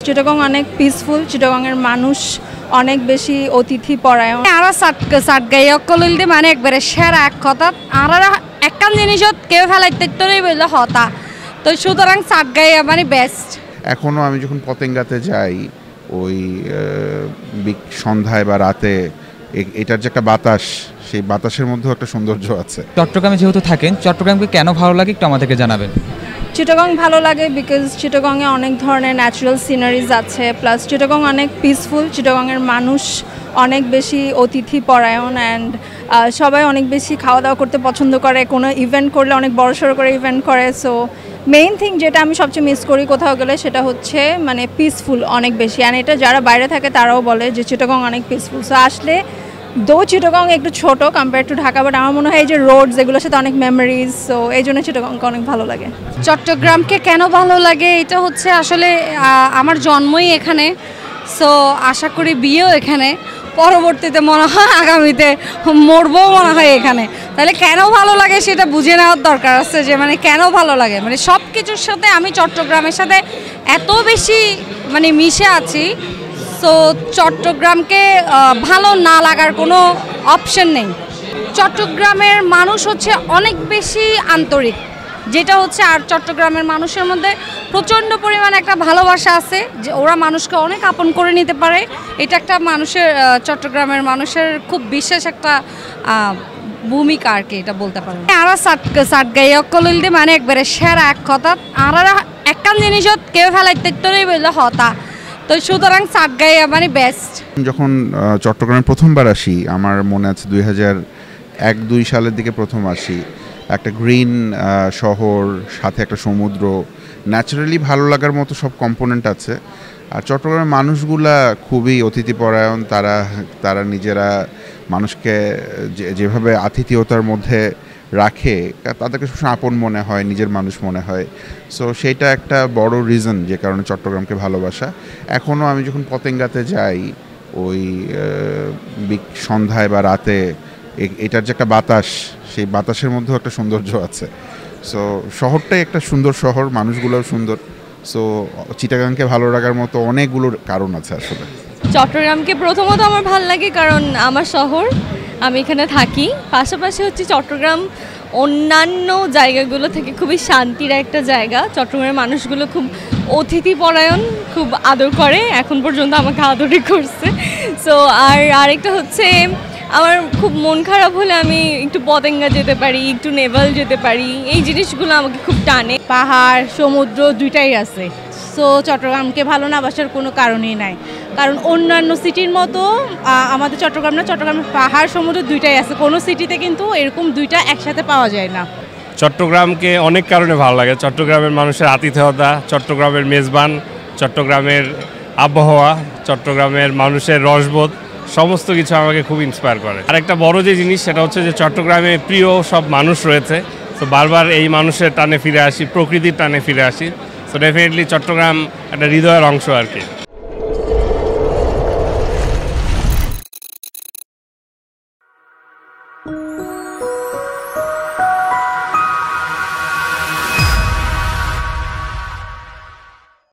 চিটাগং অনেক পিসফুল, চিটাগংয়ের মানুষ অনেক বেশি অতিথি পরায়ণ। আর সাটগাই অকলইলদে মানে একবারে সেরা এক কথা আর একখান জিনিসত কেউ ফেলাইতে তোরই বললে হতা, তো সুতরাং সাটগাই মানে বেস্ট। এখনও আমি যখন পতেঙ্গাতে যাই ওই সন্ধ্যায় বা রাতে এটার যে একটা বাতাস, সেই বাতাসের মধ্যেও একটা সৌন্দর্য আছে। চট্টগ্রামে যেহেতু থাকেন, চট্টগ্রামকে কেন ভালো লাগে একটু আমাদেরকে জানাবেন। চিটাগং ভালো লাগে বিকজ চিটাগংয়ে অনেক ধরনের ন্যাচারাল সিনারিজ আছে, প্লাস চিটাগং অনেক পিসফুল, চিটাগংয়ের মানুষ অনেক বেশি অতিথি পরায়ণ অ্যান্ড সবাই অনেক বেশি খাওয়া দাওয়া করতে পছন্দ করে, কোনো ইভেন্ট করলে অনেক বড়সড় করে ইভেন্ট করে। সো মেইন থিং যেটা আমি সবচেয়ে মিস করি কোথাও গেলে সেটা হচ্ছে মানে পিসফুল অনেক বেশি, অ্যান্ড এটা যারা বাইরে থাকে তারাও বলে যে চিটাগং অনেক পিসফুল। সো আসলে দো চিটাগং একটু ছোট কম্পেয়ার টু ঢাকা, বাট আমার মনে হয় এই যে রোডস এগুলোর সাথে অনেক মেমোরিজ, সো এই জন্য চিটাগংকে অনেক ভালো লাগে। চট্টগ্রামকে কেন ভালো লাগে এটা হচ্ছে আসলে আমার জন্মই এখানে, সো আশা করি বিয়েও এখানে, পরবর্তীতে মনে হয় আগামীতে মরবো মনে হয় এখানে। তাহলে কেন ভালো লাগে সেটা বুঝে নেওয়ার দরকার আছে, যে মানে কেন ভালো লাগে, মানে সব কিছুর সাথে আমি চট্টগ্রামের সাথে এত বেশি মানে মিশে আছি। সো চট্টগ্রামকে ভালো না লাগার কোনো অপশন নেই। চট্টগ্রামের মানুষ হচ্ছে অনেক বেশি আন্তরিক, যেটা হচ্ছে আর চট্টগ্রামের মানুষের মধ্যে প্রচণ্ড পরিমাণ একটা ভালোবাসা আছে, যে ওরা মানুষকে অনেক আপন করে নিতে পারে। এটা একটা মানুষের চট্টগ্রামের মানুষের খুব বিশেষ একটা ভূমিকা আর কি, এটা বলতে পারেন। আর সাটগাই অকলইলদে মানে একবারে সেরা এক কথা আর একখান জিনিসত কেউ ফেলাইতে তোরই বললে হতা, তো সুতরাং সাটগাই মানে বেস্ট। যখন চট্টগ্রামে প্রথমবার আসি, আমার মনে আছে 2001-2 সালের দিকে প্রথম আসি, একটা গ্রিন শহর, সাথে একটা সমুদ্র, ন্যাচারালি ভালো লাগার মতো সব কম্পোনেন্ট আছে। আর চট্টগ্রামের মানুষগুলা খুবই অতিথিপরায়ণ, তারা নিজেরা মানুষকে যেভাবে আতিথেয়তার মধ্যে রাখে, তাদেরকে সবসময় আপন মনে হয়, নিজের মানুষ মনে হয়। সো সেইটা একটা বড় রিজন যে কারণে চট্টগ্রামকে ভালোবাসা। এখনও আমি যখন পতেঙ্গাতে যাই ওই সন্ধ্যায় বা রাতে এটার যে একটা বাতাস, সেই বাতাসের মধ্যেও একটা সৌন্দর্য আছে। সো শহরটাই একটা সুন্দর শহর, মানুষগুলোও সুন্দর। সো চিটাগাংকে ভালো লাগার মতো অনেকগুলো কারণ আছে আসলে। চট্টগ্রামকে প্রথমত আমার ভালো লাগে কারণ আমার শহর, আমি এখানে থাকি। পাশাপাশি হচ্ছে চট্টগ্রাম অন্যান্য জায়গাগুলো থেকে খুবই শান্তির একটা জায়গা। চট্টগ্রামের মানুষগুলো খুব অতিথিপরায়ণ, খুব আদর করে, এখন পর্যন্ত আমাকে আদরই করছে। সো আর আরেকটা হচ্ছে আমার খুব মন খারাপ হলে আমি একটু পতেঙ্গা যেতে পারি, একটু নেভাল যেতে পারি, এই জিনিসগুলো আমাকে খুব টানে। পাহাড় সমুদ্র দুইটাই আছে, সো চট্টগ্রামকে ভালো না বাসার কোনো কারণই নাই। কারণ অন্যান্য সিটির মতো আমাদের চট্টগ্রাম না, চট্টগ্রামের পাহাড় সমুদ্র দুইটাই আছে, কোনো সিটিতে কিন্তু এরকম দুইটা একসাথে পাওয়া যায় না। চট্টগ্রামকে অনেক কারণে ভালো লাগে। চট্টগ্রামের মানুষের আতিথেয়তা, চট্টগ্রামের মেজবান, চট্টগ্রামের আবহাওয়া, চট্টগ্রামের মানুষের রসবোধ, সমস্ত কিছু আমাকে খুব ইন্সপায়ার করে। আর একটা বড় যে জিনিস সেটা হচ্ছে যে চট্টগ্রামে প্রিয় সব মানুষ রয়েছে, তো বারবার এই মানুষের টানে ফিরে আসি, প্রকৃতির টানে ফিরে আসি। সো ডেফিনেটলি চট্টগ্রাম একটা হৃদয়ের অংশ আর কি।